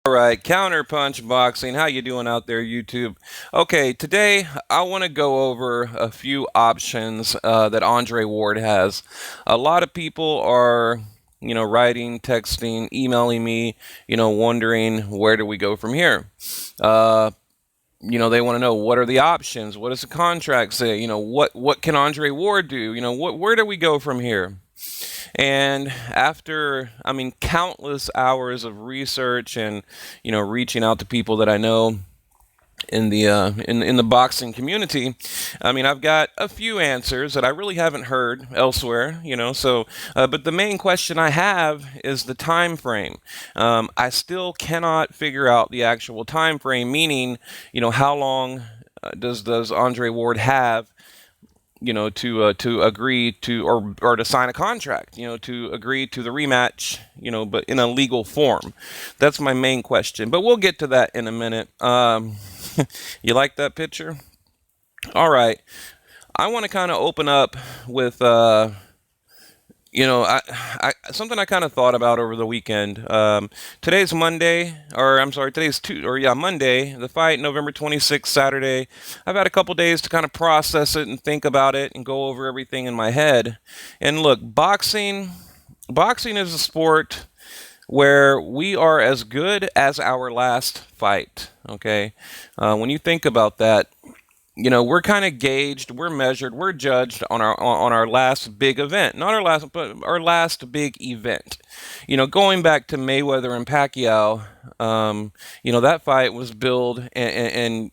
All right, Counterpunch Boxing. How you doing out there, YouTube? Okay, today I want to go over a few options that Andre Ward has. A lot of people are, writing, texting, emailing me, wondering where do we go from here. Uh, they want to know what are the options, what does the contract say, what can Andre Ward do, where do we go from here? And after, countless hours of research and, reaching out to people that I know in the in the boxing community, I've got a few answers that I really haven't heard elsewhere. But the main question I have is the time frame. I still cannot figure out the actual time frame, meaning, how long does Andre Ward have, to agree to or to sign a contract, to agree to the rematch, but in a legal form. That's my main question. But we'll get to that in a minute. You like that picture? All right. I want to kind of open up with something I kind of thought about over the weekend. Today's Monday, or I'm sorry, Monday. The fight, November 26th, Saturday. I've had a couple days to kind of process it and think about it and go over everything in my head. And look, boxing is a sport where we are as good as our last fight. Okay, when you think about that, we're kind of gauged, we're measured, we're judged on our last big event, not our last, but our last big event. Going back to Mayweather and Pacquiao, that fight was billed and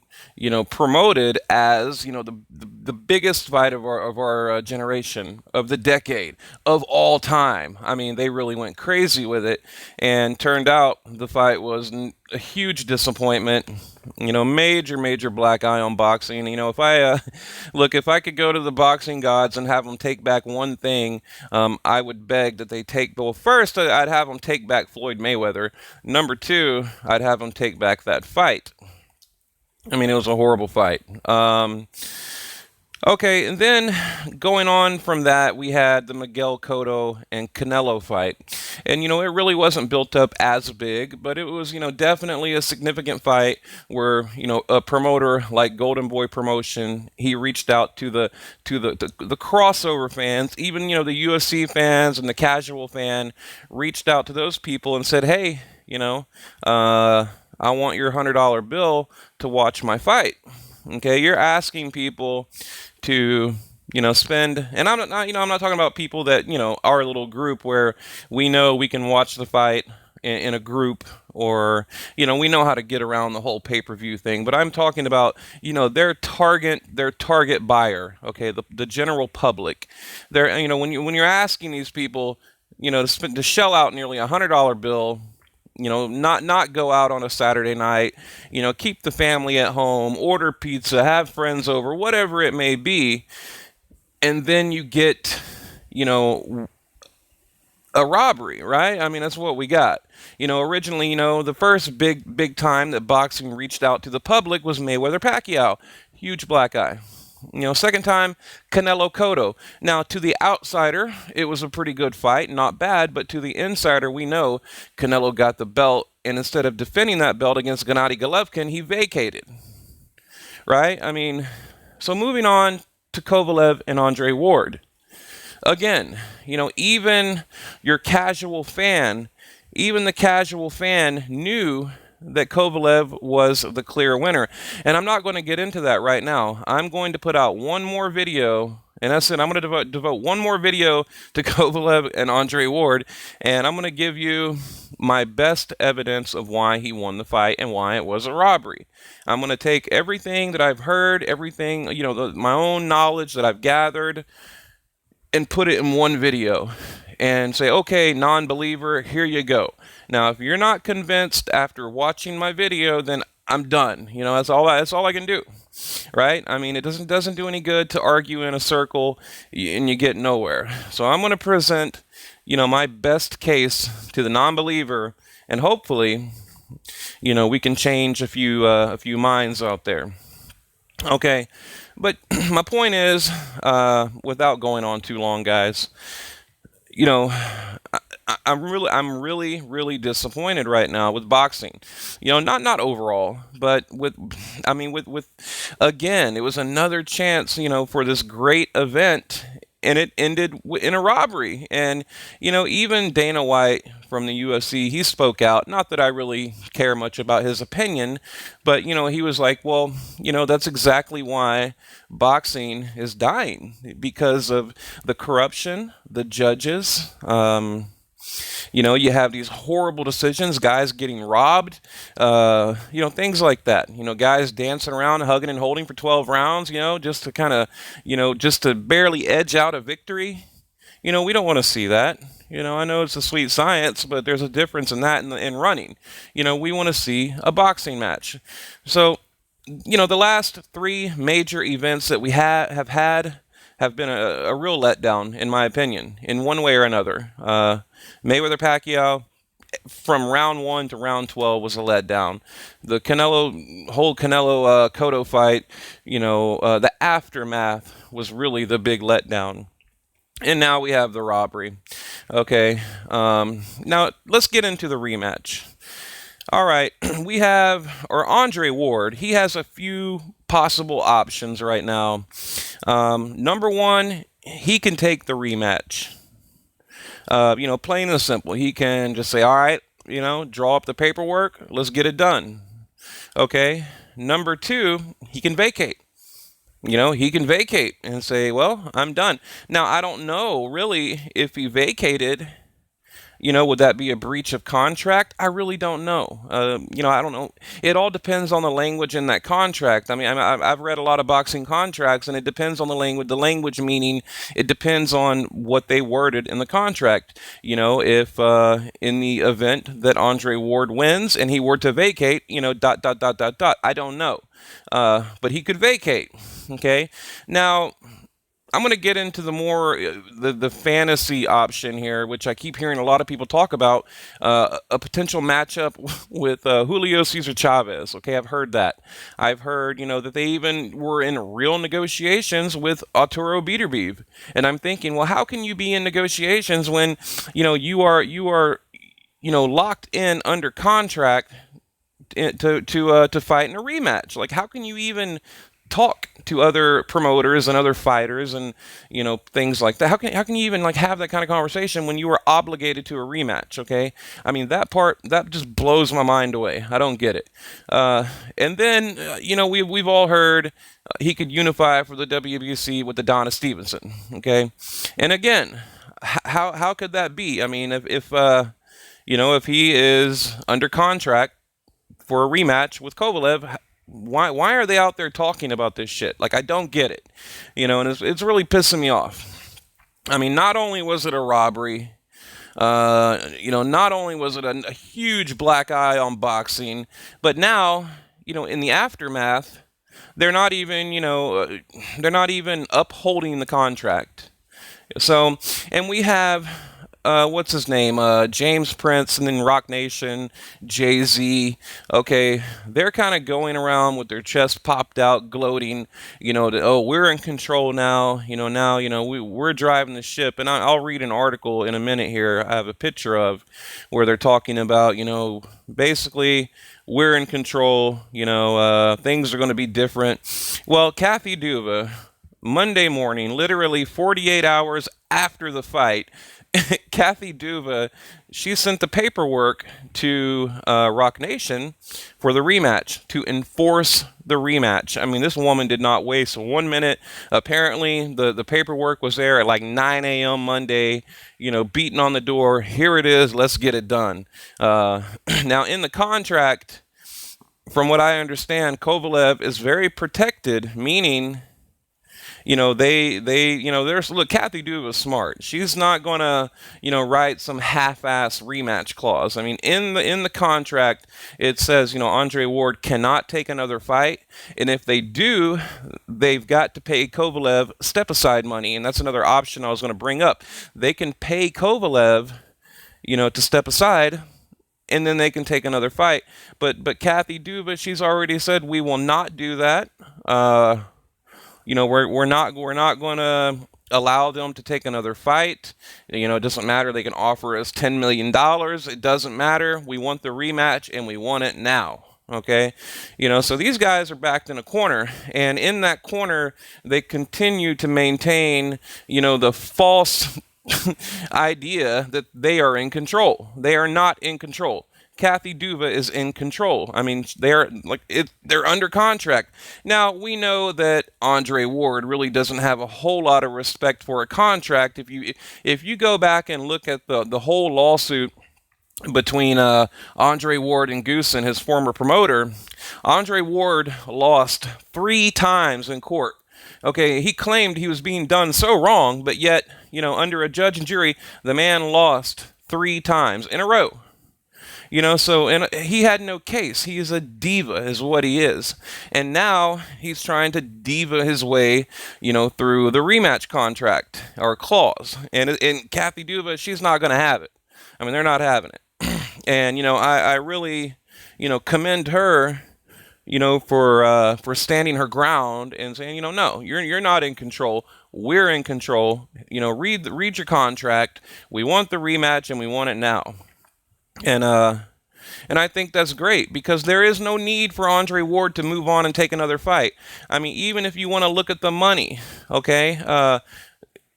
promoted as the biggest fight of our generation, of the decade, of all time. They really went crazy with it, and turned out the fight was a huge disappointment. Major black eye on boxing. If I could go to the boxing gods and have them take back one thing, I would beg that they take. Well, first, I'd have them take back Floyd Mayweather. Number two, I'd have them take back that fight. It was a horrible fight. Okay, and then going on from that, we had the Miguel Cotto and Canelo fight. And, it really wasn't built up as big, but it was, definitely a significant fight where, a promoter like Golden Boy Promotion, he reached out to the crossover fans, even, the UFC fans and the casual fan, reached out to those people and said, hey, I want your $100 bill to watch my fight. Okay, you're asking people to spend, and I'm not talking about people that our little group where we know we can watch the fight in a group, or we know how to get around the whole pay-per-view thing, but I'm talking about their target buyer, okay, the general public. They're when you're asking these people to shell out nearly $100 bill, not go out on a Saturday night, keep the family at home, order pizza, have friends over, whatever it may be. And then you get, a robbery, right? That's what we got. Originally, the first big time that boxing reached out to the public was Mayweather Pacquiao. Huge black eye. Second time, Canelo Cotto. Now, to the outsider, it was a pretty good fight, not bad, but to the insider, we know Canelo got the belt, and instead of defending that belt against Gennady Golovkin, he vacated. Right? So moving on to Kovalev and Andre Ward. Again, even your casual fan, even the casual fan knew that Kovalev was the clear winner. And I'm not going to get into that right now. I'm going to put out one more video, and that's it. I'm going to devote one more video to Kovalev and Andre Ward, and I'm going to give you my best evidence of why he won the fight and why it was a robbery. I'm going to take everything that I've heard, everything, my own knowledge that I've gathered, and put it in one video and say, okay, non-believer, here you go. Now, if you're not convinced after watching my video, then I'm done. That's all I can do, right? It doesn't do any good to argue in a circle and you get nowhere. So I'm going to present, my best case to the non-believer, and hopefully, we can change a few minds out there. Okay, but my point is, without going on too long, guys, I'm really disappointed right now with boxing. Not overall, but I mean, with again, it was another chance, for this great event, and it ended in a robbery. And even Dana White from the UFC, he spoke out. Not that I really care much about his opinion, but he was like, well, that's exactly why boxing is dying, because of the corruption, the judges. You have these horrible decisions, guys getting robbed, things like that. Guys dancing around, hugging and holding for 12 rounds, just to kind of, just to barely edge out a victory. We don't want to see that. I know it's a sweet science, but there's a difference in that and in running. We want to see a boxing match. So, the last three major events that we have had have been a real letdown, in my opinion, in one way or another. Mayweather Pacquiao, from round 1 to round 12, was a letdown. The whole Canelo Cotto fight, the aftermath was really the big letdown. And now we have the robbery. Okay. Now let's get into the rematch. All right, Andre Ward. He has a few possible options right now. Number one, he can take the rematch. Plain and simple. He can just say, all right, draw up the paperwork. Let's get it done. Okay. Number two, he can vacate. He can vacate and say, well, I'm done. Now, I don't know really if he vacated. Would that be a breach of contract? I really don't know. I don't know. It all depends on the language in that contract. I mean, I've read a lot of boxing contracts, and it depends on the language. The language meaning it depends on what they worded in the contract. If in the event that Andre Ward wins and he were to vacate, dot, dot, dot, dot, dot. I don't know. But he could vacate. Okay. Now, I'm going to get into the more the fantasy option here, which I keep hearing a lot of people talk about, a potential matchup with Julio Cesar Chavez. Okay, I've heard that. I've heard, that they even were in real negotiations with Arturo Beterbiev. And I'm thinking, well, how can you be in negotiations when, you are locked in under contract to fight in a rematch? Like, how can you even talk to other promoters and other fighters and things like that? How can you even have that kind of conversation when you are obligated to a rematch? Okay, I mean, that part that just blows my mind away. I don't get it. And then we've all heard he could unify for the WBC with Adonis Stevenson. Okay, and again, how could that be? I mean, if he is under contract for a rematch with Kovalev, why are they out there talking about this shit? Like, I don't get it, and it's really pissing me off. I mean, not only was it a robbery, not only was it a huge black eye on boxing, but now, in the aftermath, they're not even upholding the contract. So, and we have what's his name? James Prince, and then Rock Nation, Jay-Z. Okay, they're kind of going around with their chest popped out, gloating. We're in control now. We're driving the ship. And I'll read an article in a minute here. I have a picture of where they're talking about, basically we're in control. Things are going to be different. Well, Kathy Duva, Monday morning, literally 48 hours after the fight, Kathy Duva, she sent the paperwork to Rock Nation for the rematch, to enforce the rematch. I mean, this woman did not waste 1 minute. Apparently, the paperwork was there at like 9 a.m. Monday, beating on the door. Here it is. Let's get it done. Now, in the contract, from what I understand, Kovalev is very protected, meaning look, Kathy Duva was smart. She's not gonna, write some half-ass rematch clause. I mean, in the contract, it says, Andre Ward cannot take another fight, and if they do, they've got to pay Kovalev step-aside money, and that's another option I was going to bring up. They can pay Kovalev, to step aside, and then they can take another fight. But Kathy Duva, she's already said we will not do that. We're not going to, allow them to take another fight. It doesn't matter. They can offer us $10 million. It doesn't matter. We want the rematch, and we want it now. Okay, so these guys are backed in a corner, and in that corner, they continue to maintain, the false idea that they are in control. They are not in control. Kathy Duva is in control. I mean, they're under contract. Now, we know that Andre Ward really doesn't have a whole lot of respect for a contract. If you go back and look at the whole lawsuit between Andre Ward and Goosen, his former promoter, Andre Ward lost 3 times in court. Okay, he claimed he was being done so wrong, but yet, under a judge and jury, the man lost 3 times in a row. And he had no case. He is a diva, is what he is. And now he's trying to diva his way, through the rematch contract or clause. And Kathy Duva, she's not going to have it. I mean, they're not having it. And, I really, commend her, for standing her ground and saying, no, you're not in control. We're in control. Read your contract. We want the rematch and we want it now. And I think that's great because there is no need for Andre Ward to move on and take another fight. I mean, even if you want to look at the money, okay,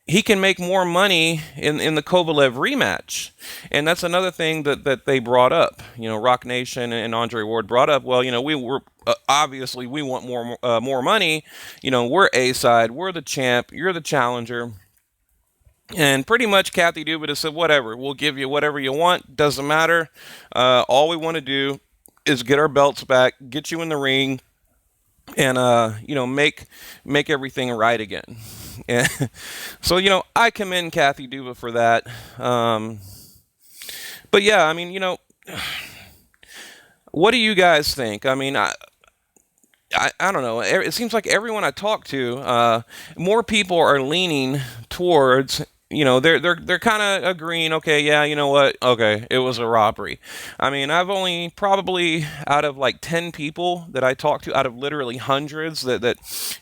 he can make more money in the Kovalev rematch. And that's another thing that they brought up. Rock Nation and Andre Ward brought up, well, we were obviously we want more money. We're A-side, we're the champ, you're the challenger. And pretty much Kathy Duva said, whatever, we'll give you whatever you want. Doesn't matter. All we want to do is get our belts back, get you in the ring, and, make everything right again. And so, I commend Kathy Duva for that. But yeah, I mean, what do you guys think? I mean, I don't know. It seems like everyone I talk to, more people are leaning towards, they're kind of agreeing, okay, yeah, you know what? Okay, it was a robbery. I mean, I've only probably out of like 10 people that I talked to, out of literally hundreds that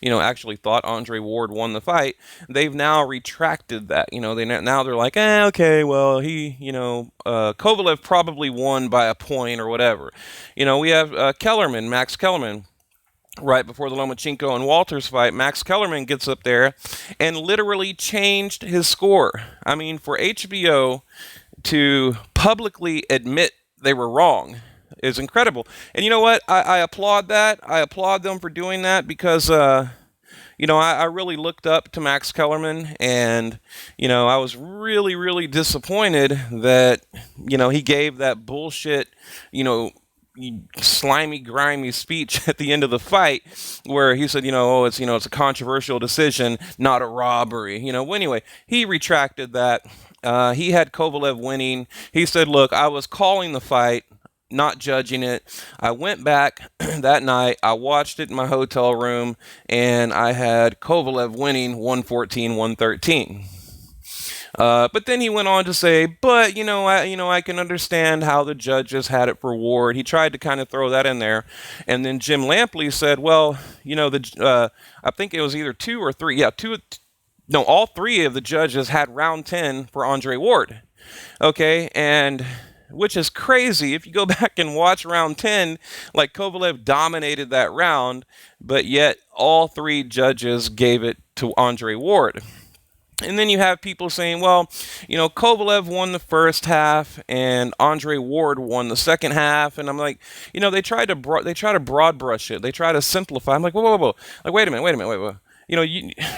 actually thought Andre Ward won the fight, they've now retracted that. They're like, okay, well, Kovalev probably won by a point or whatever. We have Kellerman, Max Kellerman. Right before the Lomachenko and Walters fight, Max Kellerman gets up there and literally changed his score. I mean, for HBO to publicly admit they were wrong is incredible. And you know what? I applaud that. I applaud them for doing that because, I really looked up to Max Kellerman and, I was really, really disappointed that, he gave that bullshit, slimy, grimy speech at the end of the fight where he said, it's a controversial decision, not a robbery. Well, anyway, he retracted that. He had Kovalev winning. He said, look, I was calling the fight, not judging it. I went back that night. I watched it in my hotel room, and I had Kovalev winning 114-113. But then he went on to say, but, I can understand how the judges had it for Ward. He tried to kind of throw that in there. And then Jim Lampley said, well, I think it was either 2 or 3. Yeah, all 3 of the judges had round 10 for Andre Ward. Okay, and which is crazy. If you go back and watch round 10, like Kovalev dominated that round, but yet all 3 judges gave it to Andre Ward. And then you have people saying, well, Kovalev won the first half and Andre Ward won the second half. And I'm like, they try to broad brush it. They try to simplify. I'm like, whoa. Like, wait a minute.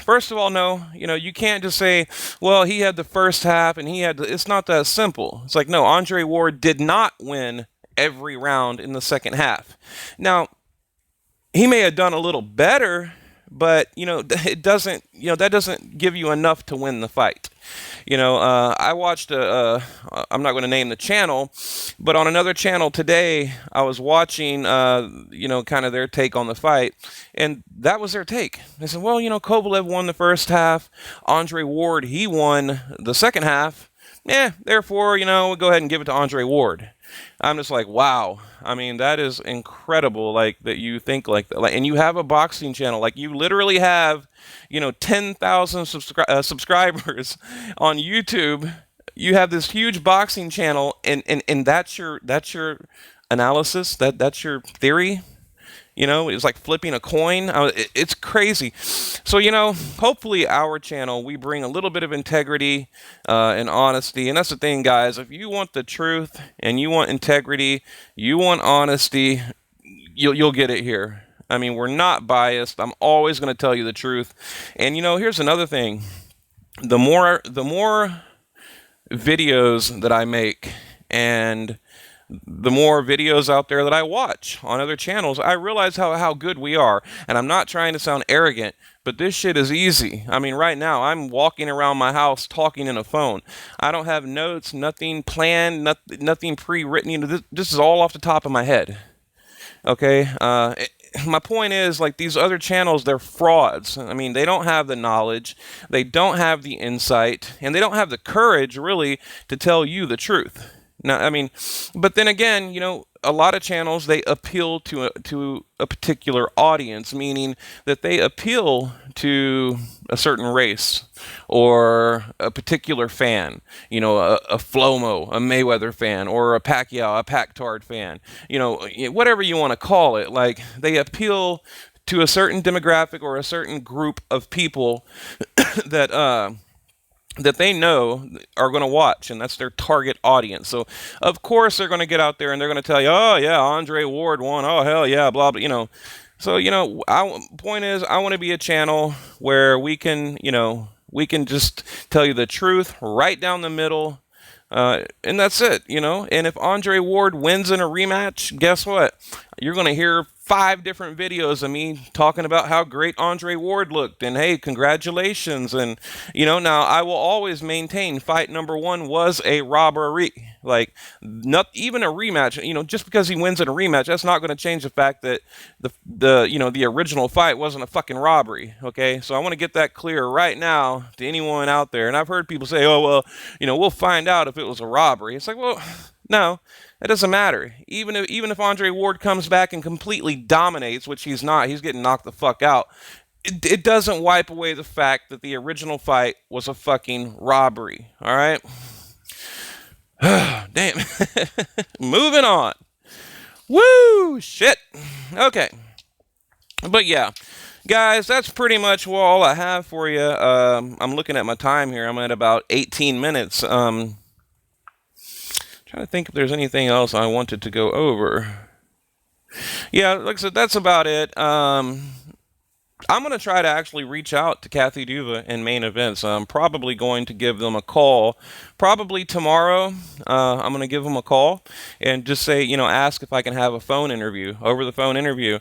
First of all, no, you can't just say, well, he had the first half and it's not that simple. It's like, no, Andre Ward did not win every round in the second half. Now, he may have done a little better, but, it doesn't, that doesn't give you enough to win the fight. I watched I'm not going to name the channel, but on another channel today, I was watching, kind of their take on the fight, and that was their take. They said, well, Kovalev won the first half, Andre Ward, he won the second half, therefore, we'll go ahead and give it to Andre Ward. I'm just like, wow. I mean, that is incredible. Like that you think like that. Like, and you have a boxing channel. Like you literally have, 10,000 subscribers on YouTube. You have this huge boxing channel, and that's your analysis. That's your theory. It's like flipping a coin. It's crazy. So, hopefully our channel, we bring a little bit of integrity and honesty. And that's the thing, guys. If you want the truth and you want integrity, you want honesty, you'll get it here. I mean, we're not biased. I'm always going to tell you the truth. And, here's another thing. The more videos that I make, and the more videos out there that I watch on other channels, I realize how good we are. And I'm not trying to sound arrogant, but this shit is easy. I mean, right now, I'm walking around my house talking in a phone. I don't have notes, nothing planned, nothing pre-written. This is all off the top of my head. Okay? My point is, like, these other channels, they're frauds. I mean, they don't have the knowledge, they don't have the insight, and they don't have the courage, really, to tell you the truth. Now, I mean, but then again, a lot of channels, they appeal to a particular audience, meaning that they appeal to a certain race or a particular fan, a Flomo, a Mayweather fan, or a Pacquiao, a Pactard fan, whatever you want to call it. Like, they appeal to a certain demographic or a certain group of people that that they know are going to watch, and that's their target audience. So, of course, they're going to get out there and they're going to tell you, oh, yeah, Andre Ward won. Oh, hell yeah, blah, blah, So, point is, I want to be a channel where we can just tell you the truth right down the middle. And that's it, And if Andre Ward wins in a rematch, guess what? You're going to hear 5 different videos of me talking about how great Andre Ward looked, and hey, congratulations. And now I will always maintain fight number 1 was a robbery. Like, not even a rematch. Just because he wins in a rematch, that's not going to change the fact that the original fight wasn't a fucking robbery. Okay, so I want to get that clear right now to anyone out there. And I've heard people say, oh well, we'll find out if it was a robbery. It's like, well, no. It doesn't matter. Even if Andre Ward comes back and completely dominates, which he's not, he's getting knocked the fuck out. It doesn't wipe away the fact that the original fight was a fucking robbery. All right? Damn. Moving on. Woo! Shit. Okay. But yeah. Guys, that's pretty much all I have for you. I'm looking at my time here. I'm at about 18 minutes. Trying to think if there's anything else I wanted to go over. Yeah, like I said, that's about it. I'm going to try to actually reach out to Kathy Duva in Main Events. I'm probably going to give them a call. Probably tomorrow, I'm going to give them a call and just say, ask if I can have a phone interview, over the phone interview,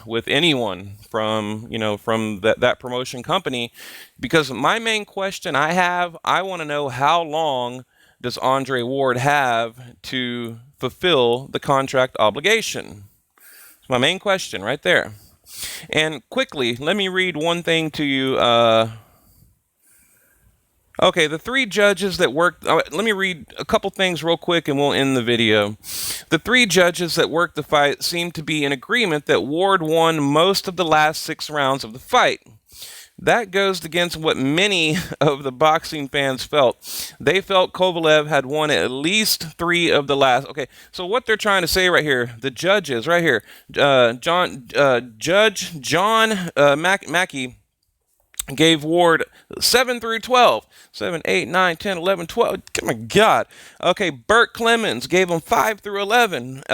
with anyone from that promotion company. Because my main question I want to know, how long does Andre Ward have to fulfill the contract obligation? It's my main question right there. And quickly, let me read one thing to you. Okay, the 3 judges that worked... let me read a couple things real quick and we'll end the video. The 3 judges that worked the fight seemed to be in agreement that Ward won most of the last 6 rounds of the fight. That goes against what many of the boxing fans felt. They felt Kovalev had won at least 3 of the last. Okay, so what they're trying to say right here, the judges right here, Judge John Mackey gave Ward 7 through 12. 7, 8, 9, 10, 11, 12. Oh my God. Okay, Burt Clemens gave him 5 through 11.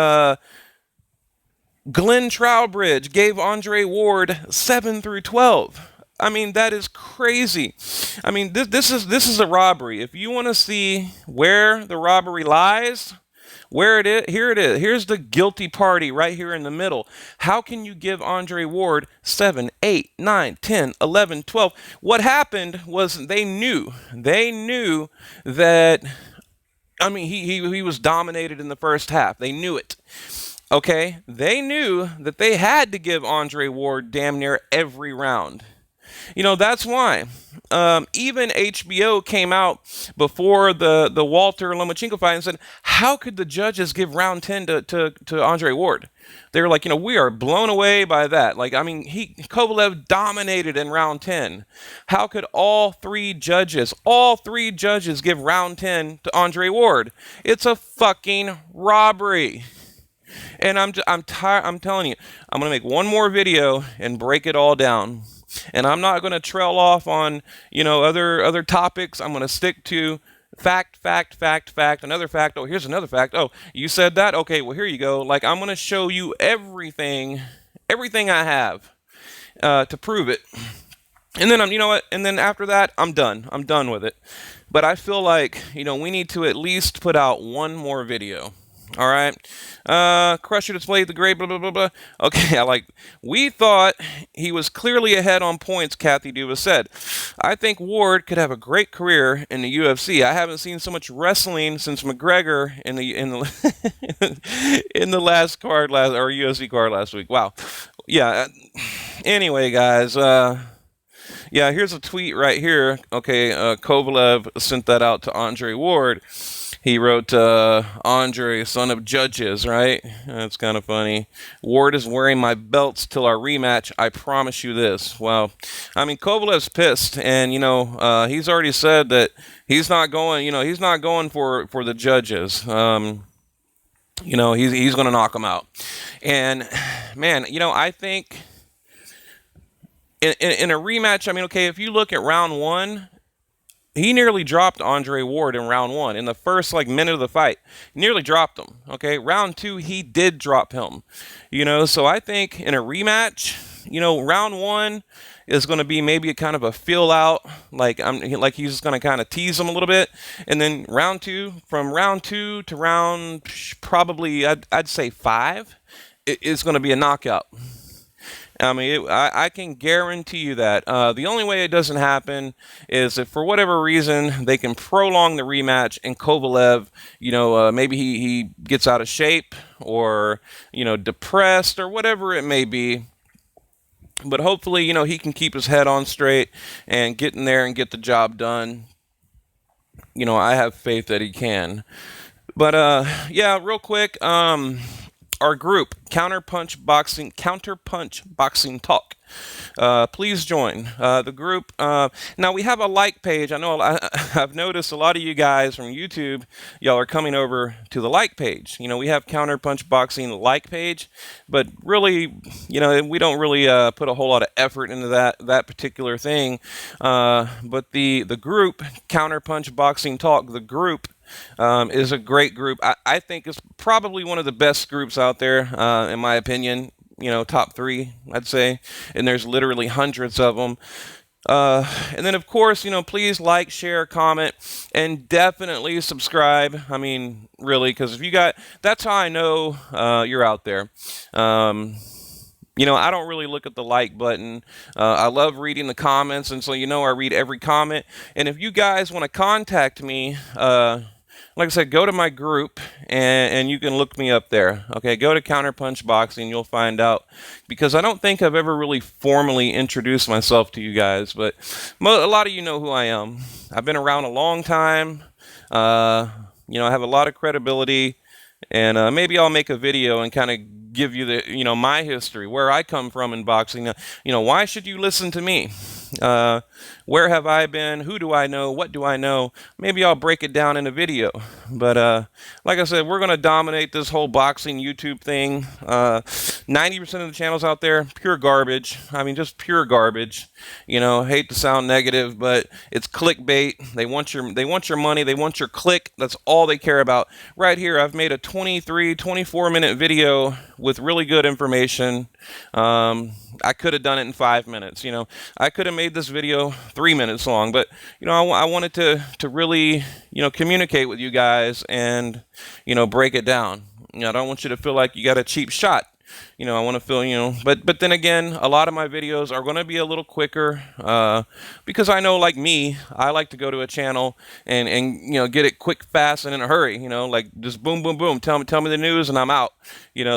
Glenn Trowbridge gave Andre Ward 7 through 12. I mean, that is crazy. I mean, this is a robbery. If you want to see where the robbery lies, where it is, here it is. Here's the guilty party right here in the middle. How can you give Andre Ward 7, 8, 9, 10, 11, 12? What happened was they knew that, I mean, he was dominated in the first half. They knew it. Okay? They knew that they had to give Andre Ward damn near every round. That's why. Even HBO came out before the Walter Lomachenko fight and said, "How could the judges give round 10 to Andre Ward?" They were like, "We are blown away by that. Like, I mean, Kovalev dominated in round 10. How could all three judges give round 10 to Andre Ward? It's a fucking robbery." And I'm tired. I'm telling you, I'm gonna make one more video and break it all down. And I'm not gonna trail off on other topics. I'm gonna stick to fact, fact, fact, fact. Another fact. Oh, here's another fact. Oh, you said that. Okay, well here you go. Like, I'm gonna show you everything I have to prove it. And then you know what? And then after that, I'm done. I'm done with it. But I feel like we need to at least put out one more video. All right. Crusher displayed the great blah blah blah blah. Okay, we thought he was clearly ahead on points, Kathy Duva said. I think Ward could have a great career in the UFC. I haven't seen so much wrestling since McGregor in the in the last UFC card last week. Wow. Yeah. Anyway, guys, yeah, here's a tweet right here. Okay, Kovalev sent that out to Andre Ward. He wrote, Andre, son of judges, right? That's kind of funny. Ward is wearing my belts till our rematch. I promise you this. Well, I mean, Kovalev's pissed, and, he's already said that he's not going, he's not going for the judges. He's going to knock him out. And, man, I think in a rematch, I mean, okay, if you look at round one, he nearly dropped Andre Ward in round one. In the first minute of the fight, he nearly dropped him. Okay, round two, he did drop him. So I think in a rematch, round one is going to be maybe a kind of a feel out, he's just going to kind of tease him a little bit, and then from round two to round probably I'd say 5, it's going to be a knockout. I mean, I can guarantee you that. The only way it doesn't happen is if, for whatever reason, they can prolong the rematch and Kovalev, maybe he gets out of shape or, depressed or whatever it may be. But hopefully, he can keep his head on straight and get in there and get the job done. I have faith that he can. But, yeah, real quick, our group, Counterpunch Boxing Talk. Please join the group. Now, we have a like page. I know I've noticed a lot of you guys from YouTube, y'all are coming over to the like page. We have Counterpunch Boxing like page, but really, we don't really put a whole lot of effort into that particular thing. But the group, Counterpunch Boxing Talk, the group, is a great group. I think it's probably one of the best groups out there, in my opinion. Top 3, I'd say. And there's literally hundreds of them. And then, of course, please like, share, comment, and definitely subscribe. I mean, really, because that's how I know you're out there. I don't really look at the like button. I love reading the comments, and so I read every comment. And if you guys want to contact me, like I said, go to my group, and you can look me up there. Okay, go to Counterpunch Boxing. You'll find out, because I don't think I've ever really formally introduced myself to you guys, but a lot of you know who I am. I've been around a long time. I have a lot of credibility, and maybe I'll make a video and kind of give you my history, where I come from in boxing. Why should you listen to me? Where have I been? Who do I know? What do I know? Maybe I'll break it down in a video. But like I said, we're going to dominate this whole boxing YouTube thing. 90% of the channels out there, pure garbage. I mean, just pure garbage. Hate to sound negative, but it's clickbait. They want your money. They want your click. That's all they care about. Right here, I've made a 24-minute video with really good information. I could have done it in 5 minutes. I could have made this video 3 minutes long, but I wanted to really communicate with you guys and break it down. I don't want you to feel like you got a cheap shot. I want to feel, but then again, a lot of my videos are going to be a little quicker, because I know, like me, I like to go to a channel and get it quick, fast, and in a hurry. Like just boom, boom, boom. Tell me the news, and I'm out.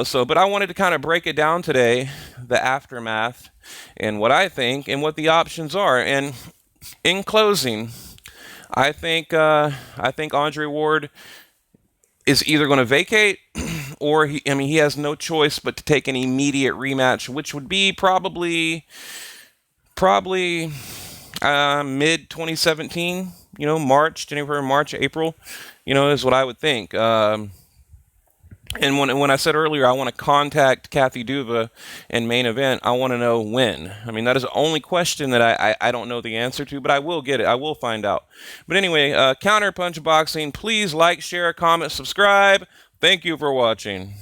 So, but I wanted to kind of break it down today, the aftermath, and what I think, and what the options are. And in closing, I think Andre Ward is either going to vacate, or he has no choice but to take an immediate rematch, which would be probably mid 2017. January, March, April. Is what I would think. And when I said earlier I want to contact Kathy Duva in main event, I want to know when. I mean, that is the only question that I don't know the answer to, but I will get it. I will find out. But anyway, Counterpunch Boxing, please like, share, comment, subscribe. Thank you for watching.